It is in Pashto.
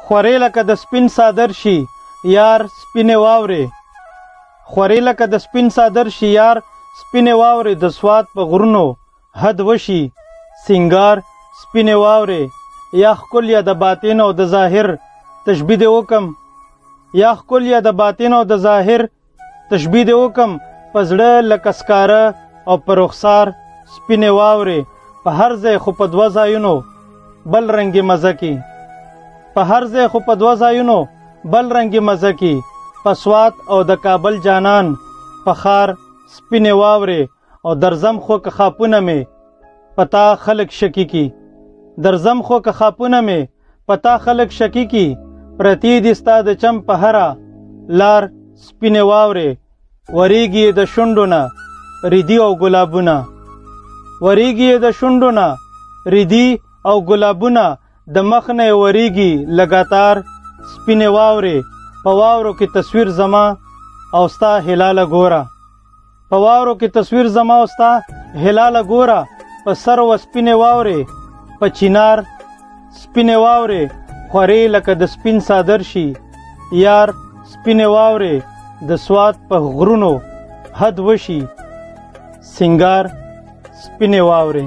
خورې لکه د سپین صادر شي یار سپینې واورې. خورې لکه د سپین صادر شي یار سپینې واورې. د سوات په غرونو حد وشي سینګار سپینې واورې. یا ښکل یا د باطن او د ظاهر تشبیه دې وکم. یا ښکل یا د باطن او د ظاهر تشبیه دې وکم. په زړه لکه سکاره او په رخسار سپینې واورې. په هر ځای خو په دوه ځایونو بل رنګې مزه کی. په هر ځای خو په دوه ځایونو بل رنګې مزه کی. په سوات او د کابل جانان په ښار سپینې واورې. او درځم خو که خاپونه مې په تا خلک شکی کی. درځم خو که خاپونه مې په تا خلک شکی کی. پرتی دي ستا د چم په هره لار سپینې واورې. وریږي د شونډو نه ریدي او ګلابونه. وریږي د شونډو نه ریدي او ګلابونه. د مخ نه یې وریږي لګاتار سپینې واورې. په واورو کې تصویر زما او ستا هلاله ګوره. په واورو کې تصویر زما او ستا هلاله ګوره. په سر و سپینې واورې په چینار سپینې واورې. خورې لکه د سپین صادر شي یار سپینې واورې. د سوات په غرونو حد وشي سینګار سپینې واورې.